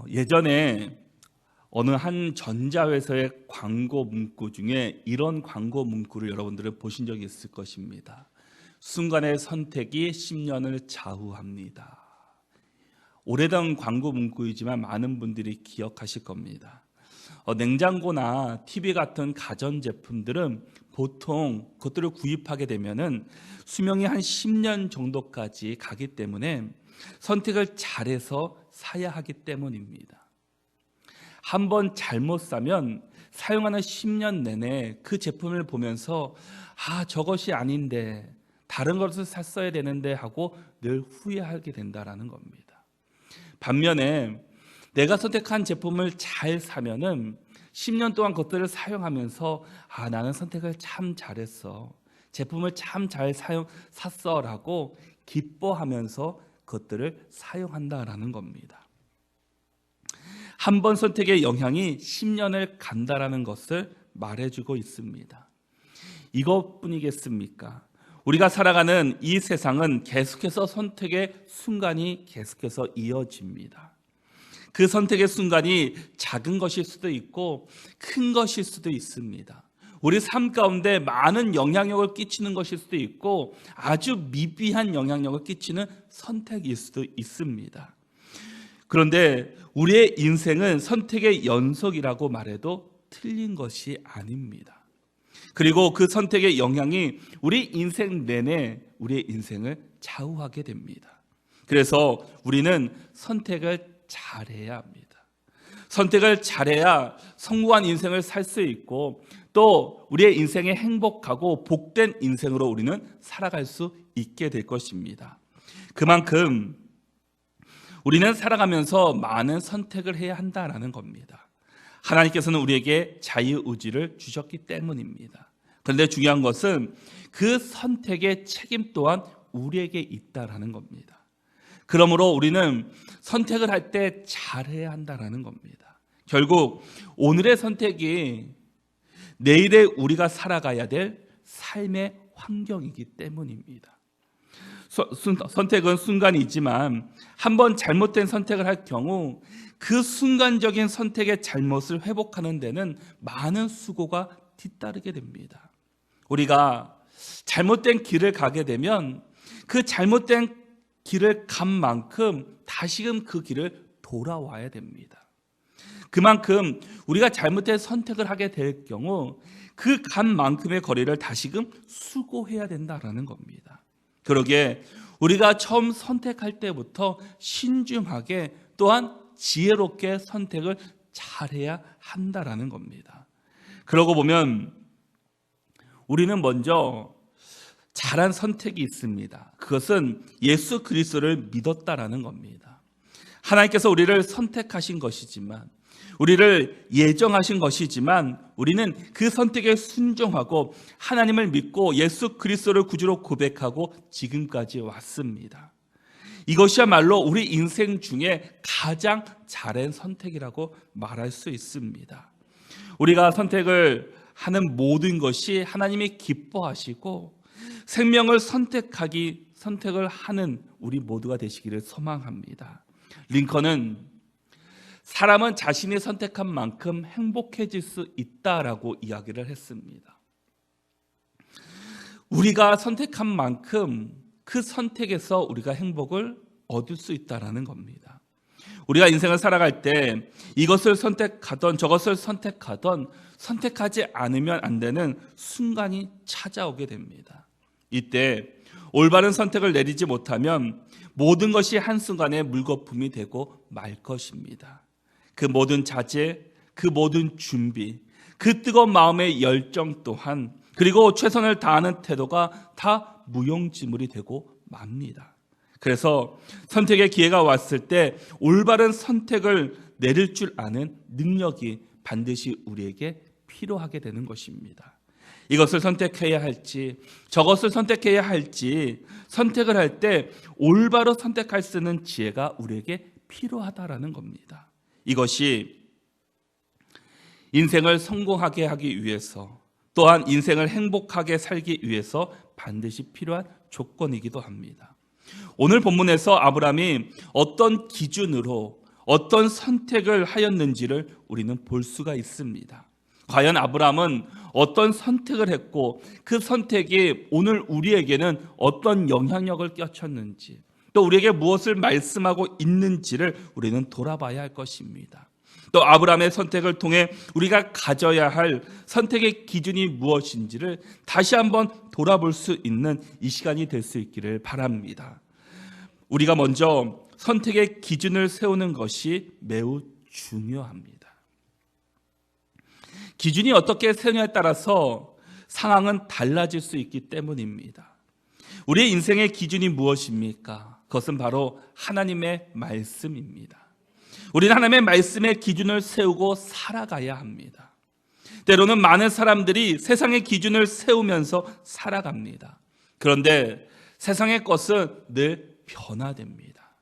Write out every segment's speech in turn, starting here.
예전에 어느 한 전자회사의 광고 문구 중에 이런 광고 문구를 여러분들은 보신 적이 있을 것입니다. 순간의 선택이 10년을 좌우합니다. 오래된 광고 문구이지만 많은 분들이 기억하실 겁니다. 냉장고나 TV 같은 가전제품들은 보통 그것들을 구입하게 되면은 수명이 한 10년 정도까지 가기 때문에 선택을 잘해서 사야 하기 때문입니다. 한번 잘못 사면 사용하는 10년 내내 그 제품을 보면서 저것이 아닌데 다른 것을 샀어야 되는데 하고 늘 후회하게 된다라는 겁니다. 반면에 내가 선택한 제품을 잘 사면은 10년 동안 그것들을 사용하면서 나는 선택을 참 잘했어, 제품을 참 잘 샀어라고 기뻐하면서 그것들을 사용한다라는 겁니다. 한 번 선택의 영향이 10년을 간다라는 것을 말해주고 있습니다. 이것뿐이겠습니까? 우리가 살아가는 이 세상은 계속해서 선택의 순간이 계속해서 이어집니다. 그 선택의 순간이 작은 것일 수도 있고 큰 것일 수도 있습니다. 우리 삶 가운데 많은 영향력을 끼치는 것일 수도 있고 아주 미비한 영향력을 끼치는 선택일 수도 있습니다. 그런데 우리의 인생은 선택의 연속이라고 말해도 틀린 것이 아닙니다. 그리고 그 선택의 영향이 우리 인생 내내 우리의 인생을 좌우하게 됩니다. 그래서 우리는 선택을 잘해야 합니다. 선택을 잘해야 성공한 인생을 살 수 있고 또 우리의 인생에 행복하고 복된 인생으로 우리는 살아갈 수 있게 될 것입니다. 그만큼 우리는 살아가면서 많은 선택을 해야 한다라는 겁니다. 하나님께서는 우리에게 자유의지를 주셨기 때문입니다. 그런데 중요한 것은 그 선택의 책임 또한 우리에게 있다라는 겁니다. 그러므로 우리는 선택을 할 때 잘해야 한다라는 겁니다. 결국 오늘의 선택이 내일의 우리가 살아가야 될 삶의 환경이기 때문입니다. 선택은 순간이지만 한번 잘못된 선택을 할 경우 그 순간적인 선택의 잘못을 회복하는 데는 많은 수고가 뒤따르게 됩니다. 우리가 잘못된 길을 가게 되면 그 잘못된 길을 간 만큼 다시금 그 길을 돌아와야 됩니다. 그만큼 우리가 잘못된 선택을 하게 될 경우 그 간 만큼의 거리를 다시금 수고해야 된다라는 겁니다. 그러기에 우리가 처음 선택할 때부터 신중하게 또한 지혜롭게 선택을 잘해야 한다라는 겁니다. 그러고 보면 우리는 먼저 잘한 선택이 있습니다. 그것은 예수 그리스도를 믿었다라는 겁니다. 하나님께서 우리를 선택하신 것이지만 우리를 예정하신 것이지만 우리는 그 선택에 순종하고 하나님을 믿고 예수 그리스도를 구주로 고백하고 지금까지 왔습니다. 이것이야말로 우리 인생 중에 가장 잘한 선택이라고 말할 수 있습니다. 우리가 선택을 하는 모든 것이 하나님이 기뻐하시고 생명을 선택을 하는 우리 모두가 되시기를 소망합니다. 링컨은 사람은 자신이 선택한 만큼 행복해질 수 있다라고 이야기를 했습니다. 우리가 선택한 만큼 그 선택에서 우리가 행복을 얻을 수 있다라는 겁니다. 우리가 인생을 살아갈 때 이것을 선택하던 저것을 선택하던 선택하지 않으면 안 되는 순간이 찾아오게 됩니다. 이때 올바른 선택을 내리지 못하면 모든 것이 한순간에 물거품이 되고 말 것입니다. 그 모든 자제, 그 모든 준비, 그 뜨거운 마음의 열정 또한 그리고 최선을 다하는 태도가 다 무용지물이 되고 맙니다. 그래서 선택의 기회가 왔을 때 올바른 선택을 내릴 줄 아는 능력이 반드시 우리에게 필요하게 되는 것입니다. 이것을 선택해야 할지 저것을 선택해야 할지 선택을 할 때 올바로 선택할 수 있는 지혜가 우리에게 필요하다라는 겁니다. 이것이 인생을 성공하게 하기 위해서 또한 인생을 행복하게 살기 위해서 반드시 필요한 조건이기도 합니다. 오늘 본문에서 아브라함이 어떤 기준으로 어떤 선택을 하였는지를 우리는 볼 수가 있습니다. 과연 아브라함은 어떤 선택을 했고 그 선택이 오늘 우리에게는 어떤 영향력을 끼쳤는지, 또 우리에게 무엇을 말씀하고 있는지를 우리는 돌아봐야 할 것입니다. 또 아브라함의 선택을 통해 우리가 가져야 할 선택의 기준이 무엇인지를 다시 한번 돌아볼 수 있는 이 시간이 될 수 있기를 바랍니다. 우리가 먼저 선택의 기준을 세우는 것이 매우 중요합니다. 기준이 어떻게 세우냐에 따라서 상황은 달라질 수 있기 때문입니다. 우리의 인생의 기준이 무엇입니까? 그것은 바로 하나님의 말씀입니다. 우리는 하나님의 말씀의 기준을 세우고 살아가야 합니다. 때로는 많은 사람들이 세상의 기준을 세우면서 살아갑니다. 그런데 세상의 것은 늘 변화됩니다.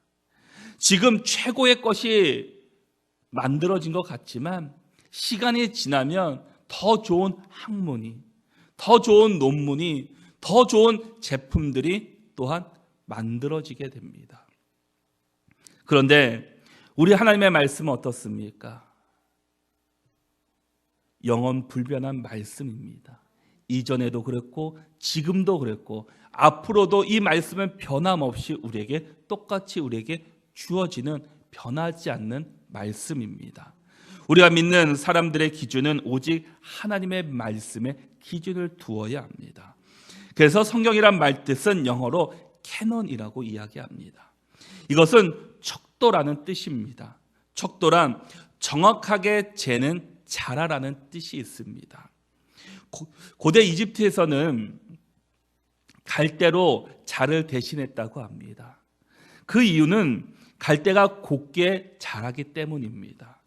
지금 최고의 것이 만들어진 것 같지만 시간이 지나면 더 좋은 학문이, 더 좋은 논문이, 더 좋은 제품들이 또한 만들어지게 됩니다. 그런데 우리 하나님의 말씀은 어떻습니까? 영원 불변한 말씀입니다. 이전에도 그랬고 지금도 그랬고 앞으로도 이 말씀은 변함없이 우리에게 똑같이 우리에게 주어지는 변하지 않는 말씀입니다. 우리가 믿는 사람들의 기준은 오직 하나님의 말씀에 기준을 두어야 합니다. 그래서 성경이란 말 뜻은 영어로 캐논이라고 이야기합니다. 이것은 척도라는 뜻입니다. 척도란 정확하게 재는 자라라는 뜻이 있습니다. 고대 이집트에서는 갈대로 자를 대신했다고 합니다. 그 이유는 갈대가 곱게 자라기 때문입니다.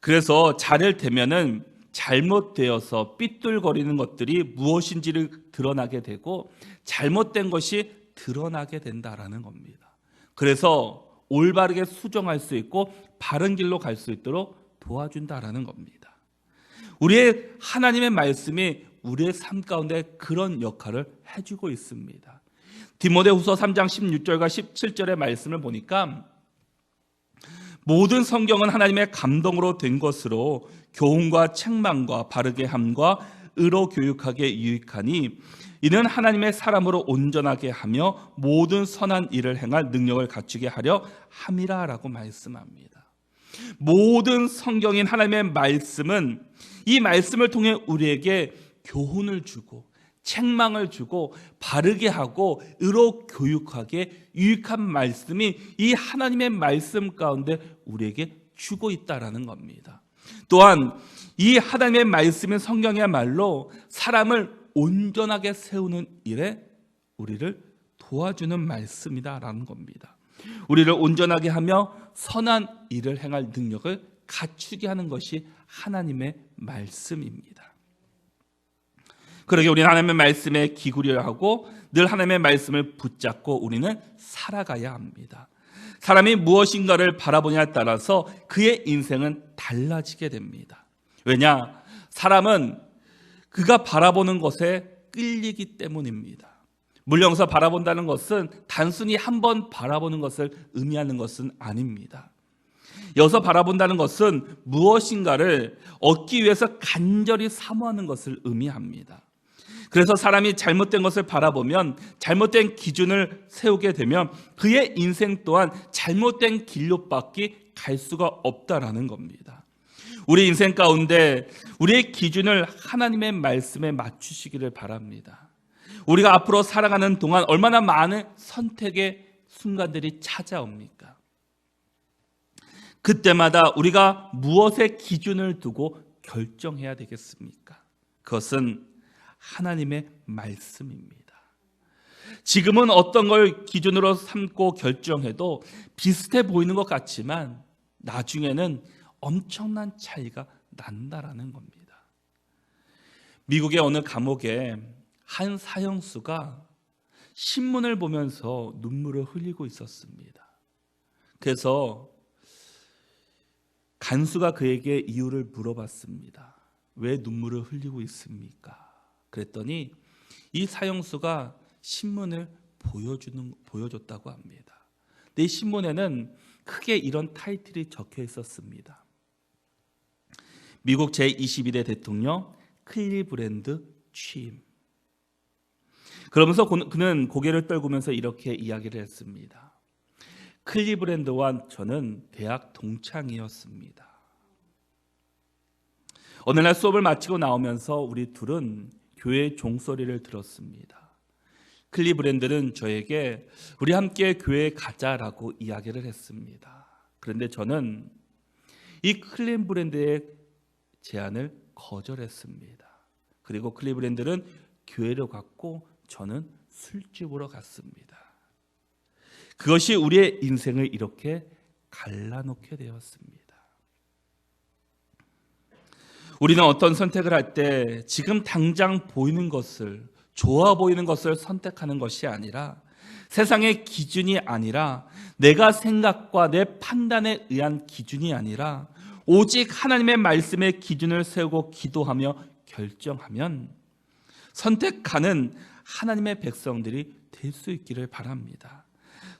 그래서 자를 대면은 잘못되어서 삐뚤거리는 것들이 무엇인지를 드러나게 되고 잘못된 것이 드러나게 된다라는 겁니다. 그래서 올바르게 수정할 수 있고 바른 길로 갈 수 있도록 도와준다라는 겁니다. 우리의 하나님의 말씀이 우리의 삶 가운데 그런 역할을 해주고 있습니다. 디모데후서 3장 16절과 17절의 말씀을 보니까 모든 성경은 하나님의 감동으로 된 것으로 교훈과 책망과 바르게 함과 의로 교육하기에 유익하니 이는 하나님의 사람으로 온전하게 하며 모든 선한 일을 행할 능력을 갖추게 하려 함이라 라고 말씀합니다. 모든 성경인 하나님의 말씀은 이 말씀을 통해 우리에게 교훈을 주고 책망을 주고 바르게 하고 의로 교육하게 유익한 말씀이 이 하나님의 말씀 가운데 우리에게 주고 있다라는 겁니다. 또한 이 하나님의 말씀인 성경이야말로 사람을 온전하게 세우는 일에 우리를 도와주는 말씀이다라는 겁니다. 우리를 온전하게 하며 선한 일을 행할 능력을 갖추게 하는 것이 하나님의 말씀입니다. 그러게 우리는 하나님의 말씀에 기구려야 하고 늘 하나님의 말씀을 붙잡고 우리는 살아가야 합니다. 사람이 무엇인가를 바라보냐에 따라서 그의 인생은 달라지게 됩니다. 왜냐? 사람은 그가 바라보는 것에 끌리기 때문입니다. 물령서 바라본다는 것은 단순히 한 번 바라보는 것을 의미하는 것은 아닙니다. 여기서 바라본다는 것은 무엇인가를 얻기 위해서 간절히 사모하는 것을 의미합니다. 그래서 사람이 잘못된 것을 바라보면 잘못된 기준을 세우게 되면 그의 인생 또한 잘못된 길로밖에 갈 수가 없다라는 겁니다. 우리 인생 가운데 우리의 기준을 하나님의 말씀에 맞추시기를 바랍니다. 우리가 앞으로 살아가는 동안 얼마나 많은 선택의 순간들이 찾아옵니까? 그때마다 우리가 무엇의 기준을 두고 결정해야 되겠습니까? 그것은 하나님의 말씀입니다. 지금은 어떤 걸 기준으로 삼고 결정해도 비슷해 보이는 것 같지만 나중에는 엄청난 차이가 난다라는 겁니다. 미국의 어느 감옥에 한 사형수가 신문을 보면서 눈물을 흘리고 있었습니다. 그래서 간수가 그에게 이유를 물어봤습니다. 왜 눈물을 흘리고 있습니까? 그랬더니 이 사형수가 신문을 보여줬다고 합니다. 근데 이 신문에는 크게 이런 타이틀이 적혀 있었습니다. 미국 제22대 대통령 클리브랜드 취임. 그러면서 그는 고개를 떨구면서 이렇게 이야기를 했습니다. 클리브랜드와 저는 대학 동창이었습니다. 어느 날 수업을 마치고 나오면서 우리 둘은 교회 종소리를 들었습니다. 클리브랜드는 저에게 우리 함께 교회에 가자라고 이야기를 했습니다. 그런데 저는 이 클리브랜드의 제안을 거절했습니다. 그리고 클리브랜드는 교회로 갔고 저는 술집으로 갔습니다. 그것이 우리의 인생을 이렇게 갈라놓게 되었습니다. 우리는 어떤 선택을 할 때 지금 당장 보이는 것을, 좋아 보이는 것을 선택하는 것이 아니라, 세상의 기준이 아니라, 내가 생각과 내 판단에 의한 기준이 아니라 오직 하나님의 말씀의 기준을 세우고 기도하며 결정하면 선택하는 하나님의 백성들이 될 수 있기를 바랍니다.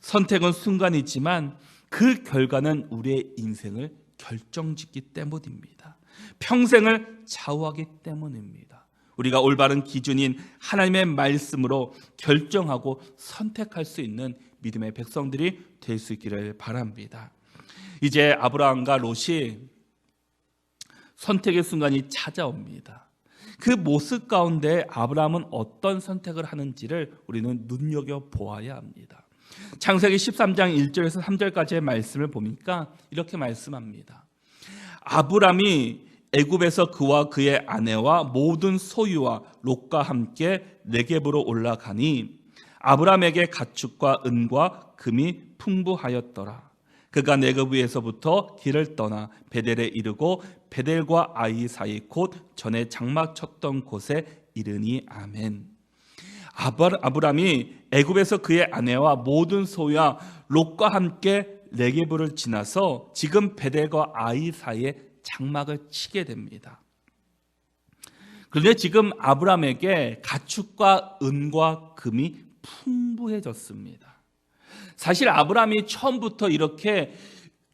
선택은 순간이지만 그 결과는 우리의 인생을 결정짓기 때문입니다. 평생을 좌우하기 때문입니다. 우리가 올바른 기준인 하나님의 말씀으로 결정하고 선택할 수 있는 믿음의 백성들이 될 수 있기를 바랍니다. 이제 아브라함과 롯이 선택의 순간이 찾아옵니다. 그 모습 가운데 아브라함은 어떤 선택을 하는지를 우리는 눈여겨보아야 합니다. 창세기 13장 1절에서 3절까지의 말씀을 보니까 이렇게 말씀합니다. 아브라함이 애굽에서 그와 그의 아내와 모든 소유와 롯과 함께 네겝으로 올라가니 아브라함에게 가축과 은과 금이 풍부하였더라. 그가 네겝 위에서부터 길을 떠나 베델에 이르고 베델과 아이 사이 곧 전에 장막 쳤던 곳에 이르니 아멘. 아브라함이 애굽에서 그의 아내와 모든 소유와 롯과 함께 네겝을 지나서 지금 베델과 아이 사이에 장막을 치게 됩니다. 그런데 지금 아브라함에게 가축과 은과 금이 풍부해졌습니다. 사실 아브라함이 처음부터 이렇게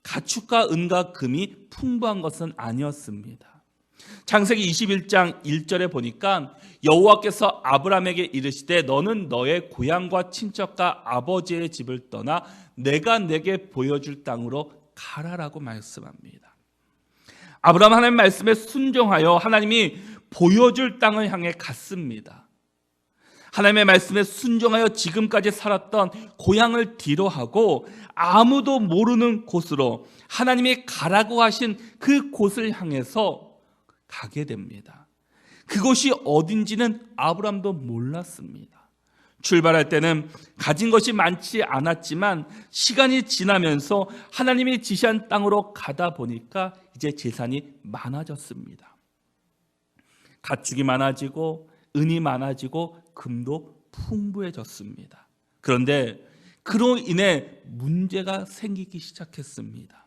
가축과 은과 금이 풍부한 것은 아니었습니다. 창세기 21장 1절에 보니까 여호와께서 아브라함에게 이르시되 너는 너의 고향과 친척과 아버지의 집을 떠나 내가 내게 보여줄 땅으로 가라라고 말씀합니다. 아브라함 하나님 말씀에 순종하여 하나님이 보여줄 땅을 향해 갔습니다. 하나님의 말씀에 순종하여 지금까지 살았던 고향을 뒤로하고 아무도 모르는 곳으로 하나님이 가라고 하신 그 곳을 향해서 가게 됩니다. 그곳이 어딘지는 아브라함도 몰랐습니다. 출발할 때는 가진 것이 많지 않았지만 시간이 지나면서 하나님이 지시한 땅으로 가다 보니까 이제 재산이 많아졌습니다. 가축이 많아지고 은이 많아지고 금도 풍부해졌습니다. 그런데 그로 인해 문제가 생기기 시작했습니다.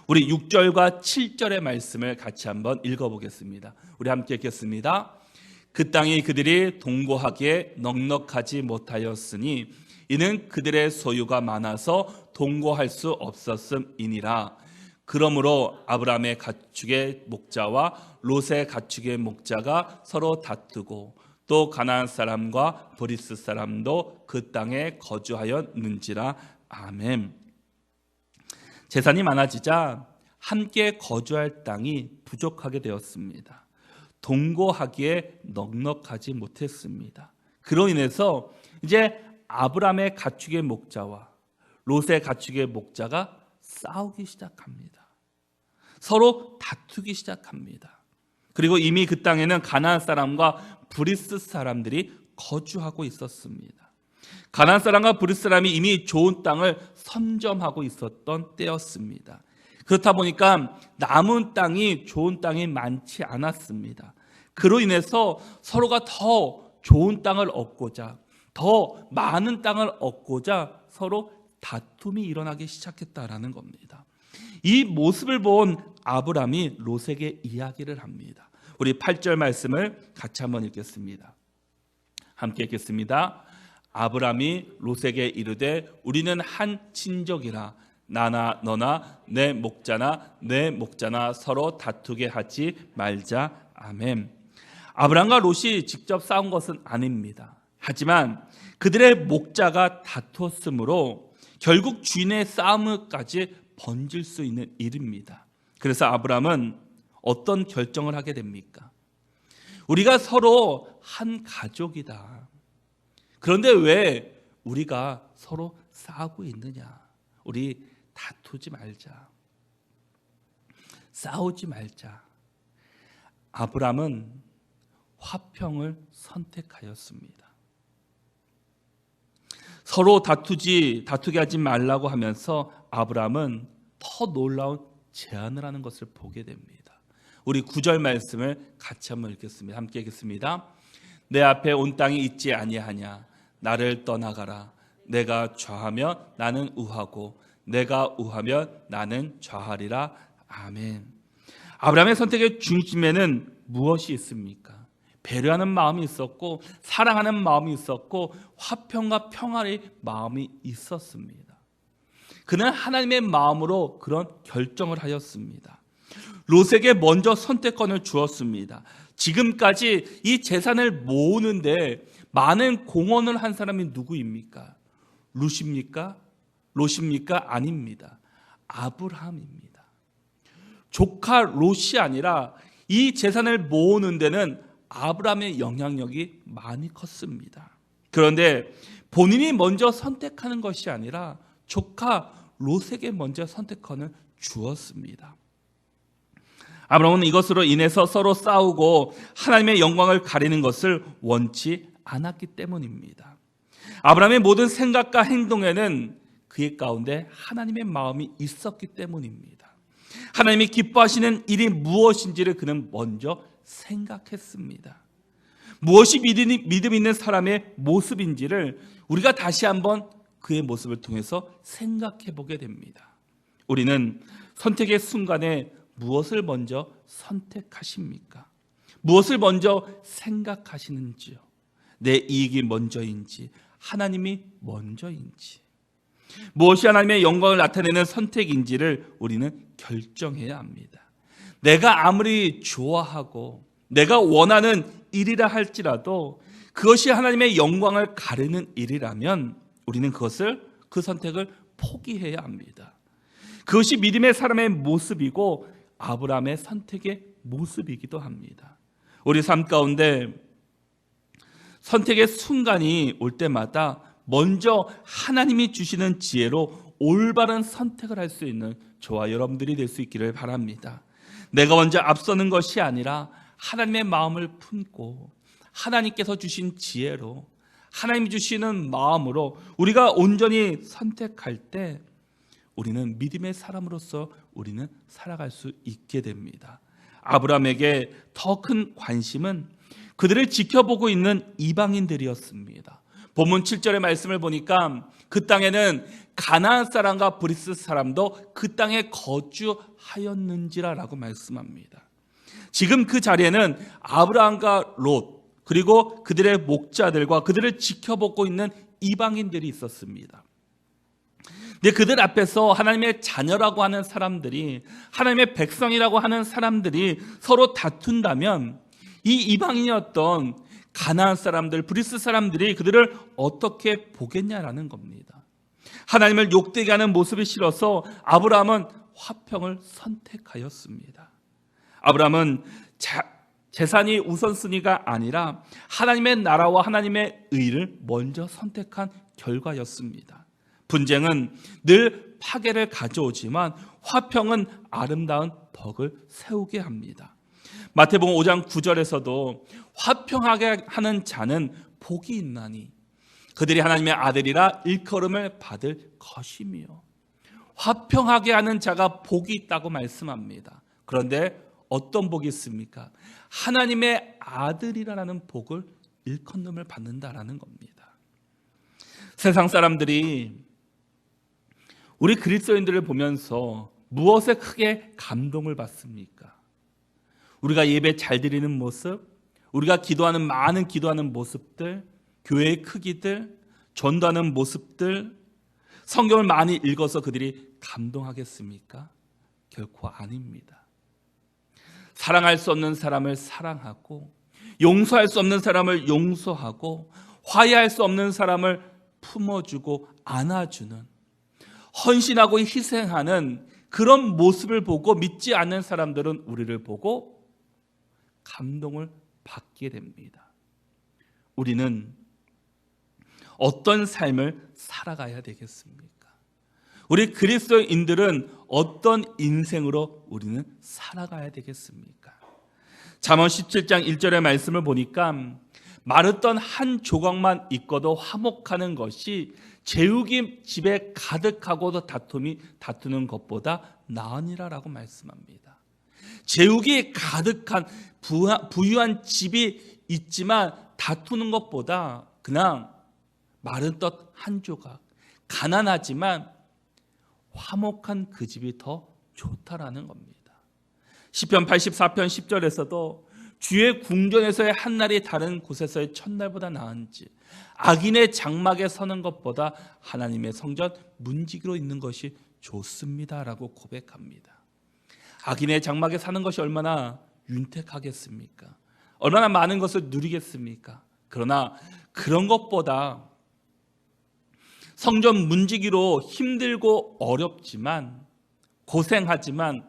우리 6절과 7절의 말씀을 같이 한번 읽어보겠습니다. 우리 함께 읽겠습니다. 그 땅이 그들이 동거하기에 넉넉하지 못하였으니 이는 그들의 소유가 많아서 동거할 수 없었음이니라. 그러므로 아브라함의 가축의 목자와 롯의 가축의 목자가 서로 다투고 또 가나안 사람과 브리스 사람도 그 땅에 거주하였는지라. 아멘. 재산이 많아지자 함께 거주할 땅이 부족하게 되었습니다. 동거하기에 넉넉하지 못했습니다. 그로 인해서 이제 아브라함의 가축의 목자와 롯의 가축의 목자가 싸우기 시작합니다. 서로 다투기 시작합니다. 그리고 이미 그 땅에는 가나안 사람과 브리스 사람들이 거주하고 있었습니다. 가나안 사람과 브리스 사람이 이미 좋은 땅을 선점하고 있었던 때였습니다. 그렇다 보니까 남은 땅이 좋은 땅이 많지 않았습니다. 그로 인해서 서로가 더 좋은 땅을 얻고자, 더 많은 땅을 얻고자 서로 다툼이 일어나기 시작했다라는 겁니다. 이 모습을 본 아브라함이 롯에게 이야기를 합니다. 우리 8절 말씀을 같이 한번 읽겠습니다. 함께 읽겠습니다. 아브라함이 롯에게 이르되 우리는 한 친족이라 나나 너나 내 목자나 서로 다투게 하지 말자. 아멘. 아브라함과 롯이 직접 싸운 것은 아닙니다. 하지만 그들의 목자가 다투었으므로 결국 주인의 싸움까지 번질 수 있는 일입니다. 그래서 아브라함은 어떤 결정을 하게 됩니까? 우리가 서로 한 가족이다. 그런데 왜 우리가 서로 싸우고 있느냐? 우리 다투지 말자. 싸우지 말자. 아브라함은 화평을 선택하였습니다. 서로 다투게 하지 말라고 하면서 아브라함은 더 놀라운 제안을 하는 것을 보게 됩니다. 우리 9절 말씀을 같이 한번 읽겠습니다. 함께 읽겠습니다. 내 앞에 온 땅이 있지 아니하냐? 나를 떠나가라. 내가 좌하면 나는 우하고 내가 우하면 나는 좌하리라. 아멘. 아브라함의 선택의 중심에는 무엇이 있습니까? 배려하는 마음이 있었고 사랑하는 마음이 있었고 화평과 평화의 마음이 있었습니다. 그는 하나님의 마음으로 그런 결정을 하였습니다. 롯에게 먼저 선택권을 주었습니다. 지금까지 이 재산을 모으는데 많은 공헌을 한 사람이 누구입니까? 롯입니까? 아닙니다. 아브라함입니다. 조카 롯이 아니라 이 재산을 모으는 데는 아브라함의 영향력이 많이 컸습니다. 그런데 본인이 먼저 선택하는 것이 아니라 조카 롯에게 먼저 선택권을 주었습니다. 아브라함은 이것으로 인해서 서로 싸우고 하나님의 영광을 가리는 것을 원치 않았기 때문입니다. 아브라함의 모든 생각과 행동에는 그의 가운데 하나님의 마음이 있었기 때문입니다. 하나님이 기뻐하시는 일이 무엇인지를 그는 먼저 생각했습니다. 무엇이 믿음 있는 사람의 모습인지를 우리가 다시 한번 그의 모습을 통해서 생각해 보게 됩니다. 우리는 선택의 순간에 무엇을 먼저 선택하십니까? 무엇을 먼저 생각하시는지요? 내 이익이 먼저인지 하나님이 먼저인지 무엇이 하나님의 영광을 나타내는 선택인지를 우리는 결정해야 합니다. 내가 아무리 좋아하고 내가 원하는 일이라 할지라도 그것이 하나님의 영광을 가르는 일이라면 우리는 그 선택을 포기해야 합니다. 그것이 믿음의 사람의 모습이고 아브라함의 선택의 모습이기도 합니다. 우리 삶 가운데 선택의 순간이 올 때마다 먼저 하나님이 주시는 지혜로 올바른 선택을 할 수 있는 저와 여러분들이 될 수 있기를 바랍니다. 내가 먼저 앞서는 것이 아니라 하나님의 마음을 품고 하나님께서 주신 지혜로 하나님이 주시는 마음으로 우리가 온전히 선택할 때 우리는 믿음의 사람으로서 우리는 살아갈 수 있게 됩니다. 아브라함에게 더 큰 관심은 그들을 지켜보고 있는 이방인들이었습니다. 본문 7절의 말씀을 보니까 그 땅에는 가나안 사람과 브리스 사람도 그 땅에 거주하였는지라라고 말씀합니다. 지금 그 자리에는 아브라함과 롯 그리고 그들의 목자들과 그들을 지켜보고 있는 이방인들이 있었습니다. 근데 그들 앞에서 하나님의 자녀라고 하는 사람들이 하나님의 백성이라고 하는 사람들이 서로 다툰다면 이 이방인이었던 가나안 사람들, 브리스 사람들이 그들을 어떻게 보겠냐라는 겁니다. 하나님을 욕되게 하는 모습이 싫어서 아브라함은 화평을 선택하였습니다. 아브라함은 재산이 우선순위가 아니라 하나님의 나라와 하나님의 의를 먼저 선택한 결과였습니다. 분쟁은 늘 파괴를 가져오지만 화평은 아름다운 덕을 세우게 합니다. 마태복음 5장 9절에서도 화평하게 하는 자는 복이 있나니 그들이 하나님의 아들이라 일컬음을 받을 것이며 화평하게 하는 자가 복이 있다고 말씀합니다. 그런데 어떤 복이 있습니까? 하나님의 아들이라는 복을 일컫음을 받는다라는 겁니다. 세상 사람들이 우리 그리스도인들을 보면서 무엇에 크게 감동을 받습니까? 우리가 예배 잘 드리는 모습, 우리가 많은 기도하는 모습들, 교회의 크기들, 전도하는 모습들, 성경을 많이 읽어서 그들이 감동하겠습니까? 결코 아닙니다. 사랑할 수 없는 사람을 사랑하고, 용서할 수 없는 사람을 용서하고, 화해할 수 없는 사람을 품어주고 안아주는, 헌신하고 희생하는 그런 모습을 보고 믿지 않는 사람들은 우리를 보고 감동을 받게 됩니다. 우리는 어떤 삶을 살아가야 되겠습니까? 우리 그리스도인들은 어떤 인생으로 우리는 살아가야 되겠습니까? 잠언 17장 1절의 말씀을 보니까 마르던 한 조각만 있고도 화목하는 것이 재욱이 집에 가득하고도 다투는 것보다 나으니라라고 말씀합니다. 재욱이 가득한 부유한 집이 있지만 다투는 것보다 그냥 마른 떡 한 조각, 가난하지만 화목한 그 집이 더 좋다라는 겁니다. 시편 84편 10절에서도 주의 궁전에서의 한날이 다른 곳에서의 첫날보다 나은지, 악인의 장막에 서는 것보다 하나님의 성전 문지기로 있는 것이 좋습니다라고 고백합니다. 악인의 장막에 사는 것이 얼마나 윤택하겠습니까? 얼마나 많은 것을 누리겠습니까? 그러나 그런 것보다 성전 문지기로 힘들고 어렵지만, 고생하지만,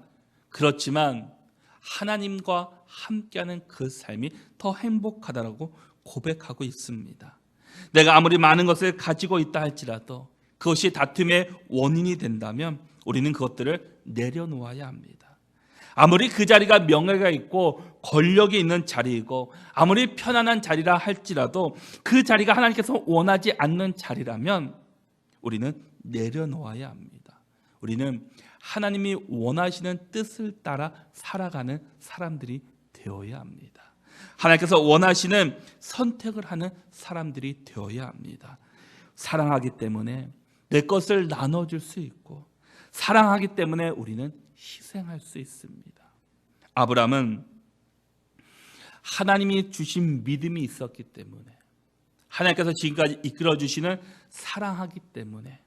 그렇지만 하나님과 함께하는 그 삶이 더 행복하다라고 고백하고 있습니다. 내가 아무리 많은 것을 가지고 있다 할지라도 그것이 다툼의 원인이 된다면 우리는 그것들을 내려놓아야 합니다. 아무리 그 자리가 명예가 있고 권력이 있는 자리이고 아무리 편안한 자리라 할지라도 그 자리가 하나님께서 원하지 않는 자리라면 우리는 내려놓아야 합니다. 우리는 하나님이 원하시는 뜻을 따라 살아가는 사람들이 되어야 합니다. 하나님께서 원하시는 선택을 하는 사람들이 되어야 합니다. 사랑하기 때문에 내 것을 나눠줄 수 있고, 사랑하기 때문에 우리는 희생할 수 있습니다. 아브라함은 하나님이 주신 믿음이 있었기 때문에, 하나님께서 지금까지 이끌어주시는 사랑하기 때문에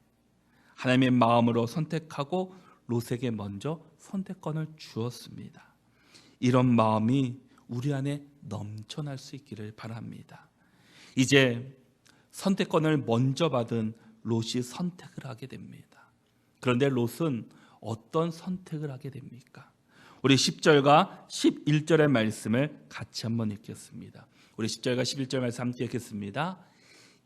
하나님의 마음으로 선택하고 롯에게 먼저 선택권을 주었습니다. 이런 마음이 우리 안에 넘쳐날 수 있기를 바랍니다. 이제 선택권을 먼저 받은 롯이 선택을 하게 됩니다. 그런데 롯은 어떤 선택을 하게 됩니까? 우리 10절과 11절의 말씀을 같이 한번 읽겠습니다. 우리 10절과 11절 말씀 함께 읽겠습니다.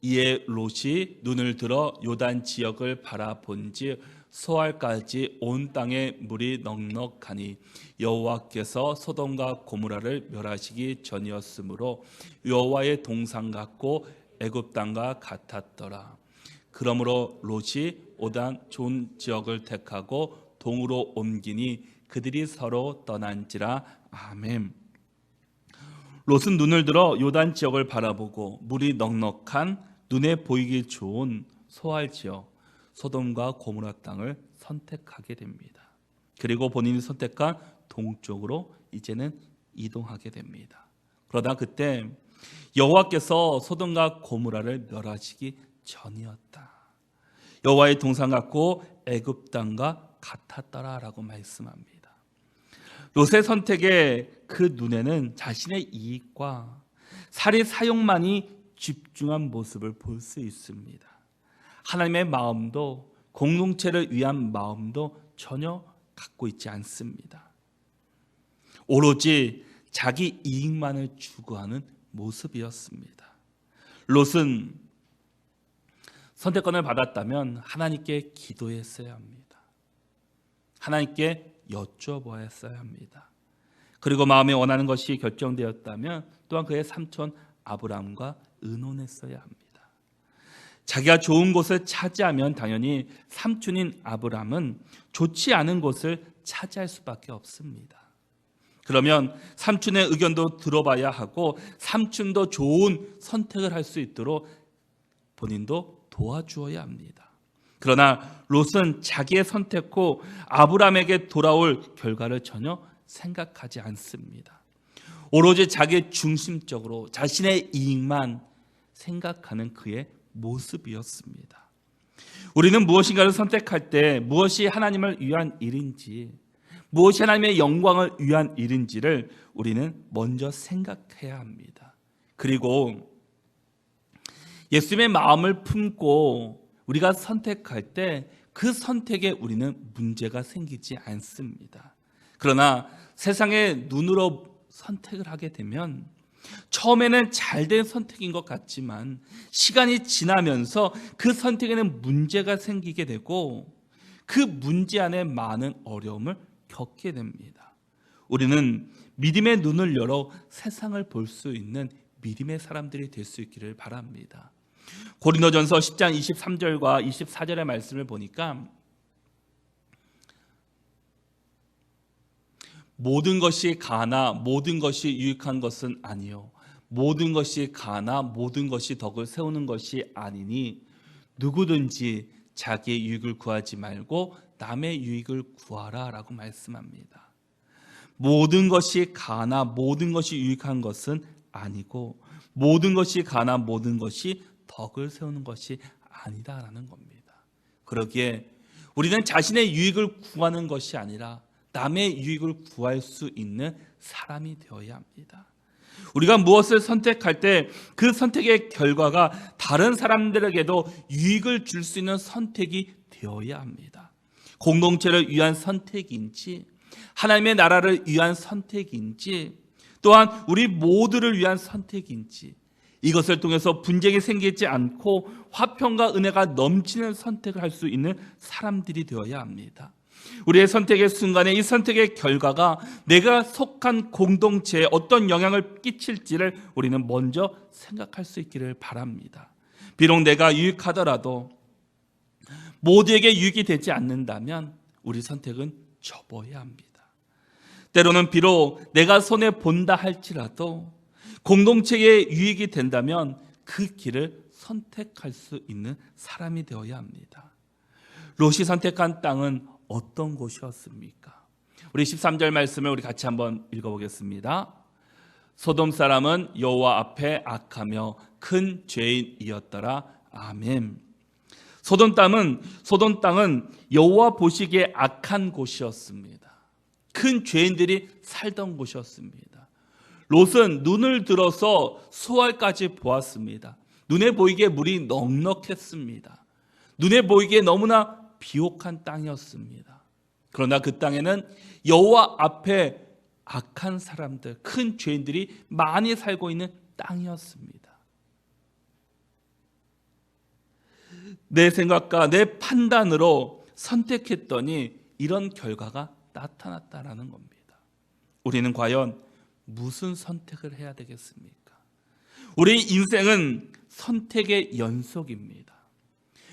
이에 롯이 눈을 들어 요단 지역을 바라본지 소알까지 온 땅에 물이 넉넉하니 여호와께서 소돔과 고모라를 멸하시기 전이었으므로 여호와의 동산 같고 애굽 땅과 같았더라. 그러므로 롯이 오단 좋은 지역을 택하고 동으로 옮기니 그들이 서로 떠난지라. 아멘. 롯은 눈을 들어 요단 지역을 바라보고 물이 넉넉한 눈에 보이기 좋은 소알 지역 소돔과 고모라 땅을 선택하게 됩니다. 그리고 본인이 선택한 동쪽으로 이제는 이동하게 됩니다. 그러다 그때 여호와께서 소돔과 고모라를 멸하시기 전이었다. 여호와의 동산 같고 애굽 땅과 같았더라라고 말씀합니다. 롯의 선택에 그 눈에는 자신의 이익과 살이 사용만이 집중한 모습을 볼 수 있습니다. 하나님의 마음도 공동체를 위한 마음도 전혀 갖고 있지 않습니다. 오로지 자기 이익만을 추구하는 모습이었습니다. 롯은 선택권을 받았다면 하나님께 기도했어야 합니다. 하나님께 여쭤보았어야 합니다. 그리고 마음에 원하는 것이 결정되었다면 또한 그의 삼촌 아브라함과 의논했어야 합니다. 자기가 좋은 곳을 차지하면 당연히 삼촌인 아브라함은 좋지 않은 곳을 차지할 수밖에 없습니다. 그러면 삼촌의 의견도 들어봐야 하고 삼촌도 좋은 선택을 할 수 있도록 본인도 도와주어야 합니다. 그러나 롯은 자기의 선택 후 아브라함에게 돌아올 결과를 전혀 생각하지 않습니다. 오로지 자기 중심적으로 자신의 이익만 생각하는 그의 모습이었습니다. 우리는 무엇인가를 선택할 때 무엇이 하나님을 위한 일인지, 무엇이 하나님의 영광을 위한 일인지를 우리는 먼저 생각해야 합니다. 그리고 예수님의 마음을 품고 우리가 선택할 때 그 선택에 우리는 문제가 생기지 않습니다. 그러나 세상의 눈으로 선택을 하게 되면 처음에는 잘된 선택인 것 같지만 시간이 지나면서 그 선택에는 문제가 생기게 되고 그 문제 안에 많은 어려움을 겪게 됩니다. 우리는 믿음의 눈을 열어 세상을 볼 수 있는 믿음의 사람들이 될 수 있기를 바랍니다. 고린도전서 10장 23절과 24절의 말씀을 보니까 모든 것이 가나 모든 것이 유익한 것은 아니요 모든 것이 가나 모든 것이 덕을 세우는 것이 아니니 누구든지 자기의 유익을 구하지 말고 남의 유익을 구하라 라고 말씀합니다. 모든 것이 가나 모든 것이 유익한 것은 아니고 모든 것이 가나 모든 것이 덕을 세우는 것이 아니다라는 겁니다. 그러기에 우리는 자신의 유익을 구하는 것이 아니라 남의 유익을 구할 수 있는 사람이 되어야 합니다. 우리가 무엇을 선택할 때 그 선택의 결과가 다른 사람들에게도 유익을 줄 수 있는 선택이 되어야 합니다. 공동체를 위한 선택인지 하나님의 나라를 위한 선택인지 또한 우리 모두를 위한 선택인지 이것을 통해서 분쟁이 생기지 않고 화평과 은혜가 넘치는 선택을 할 수 있는 사람들이 되어야 합니다. 우리의 선택의 순간에 이 선택의 결과가 내가 속한 공동체에 어떤 영향을 끼칠지를 우리는 먼저 생각할 수 있기를 바랍니다. 비록 내가 유익하더라도 모두에게 유익이 되지 않는다면 우리 선택은 접어야 합니다. 때로는 비록 내가 손해본다 할지라도 공동체에 유익이 된다면 그 길을 선택할 수 있는 사람이 되어야 합니다. 롯이 선택한 땅은 어떤 곳이었습니까? 우리 13절 말씀을 우리 같이 한번 읽어보겠습니다. 소돔 사람은 여호와 앞에 악하며 큰 죄인이었더라. 아멘. 소돔 땅은 여호와 보시기에 악한 곳이었습니다. 큰 죄인들이 살던 곳이었습니다. 롯은 눈을 들어서 수월까지 보았습니다. 눈에 보이기에 물이 넉넉했습니다. 눈에 보이기에 너무나 비옥한 땅이었습니다. 그러나 그 땅에는 여호와 앞에 악한 사람들, 큰 죄인들이 많이 살고 있는 땅이었습니다. 내 생각과 내 판단으로 선택했더니 이런 결과가 나타났다라는 겁니다. 우리는 과연 무슨 선택을 해야 되겠습니까? 우리 인생은 선택의 연속입니다.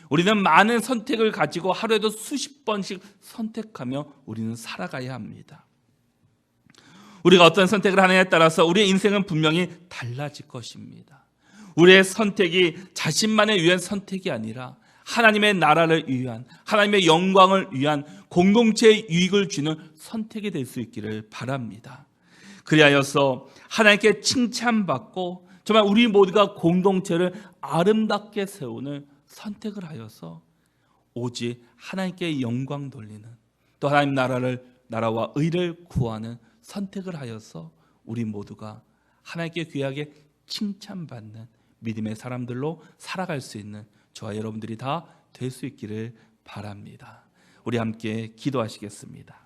우리는 많은 선택을 가지고 하루에도 수십 번씩 선택하며 우리는 살아가야 합니다. 우리가 어떤 선택을 하느냐에 따라서 우리의 인생은 분명히 달라질 것입니다. 우리의 선택이 자신만을 위한 선택이 아니라 하나님의 나라를 위한, 하나님의 영광을 위한 공동체의 유익을 주는 선택이 될 수 있기를 바랍니다. 그리하여서 하나님께 칭찬받고 정말 우리 모두가 공동체를 아름답게 세우는 선택을 하여서 오직 하나님께 영광 돌리는, 또 하나님 나라와 의를 구하는 선택을 하여서 우리 모두가 하나님께 귀하게 칭찬받는 믿음의 사람들로 살아갈 수 있는 저와 여러분들이 다 될 수 있기를 바랍니다. 우리 함께 기도하시겠습니다.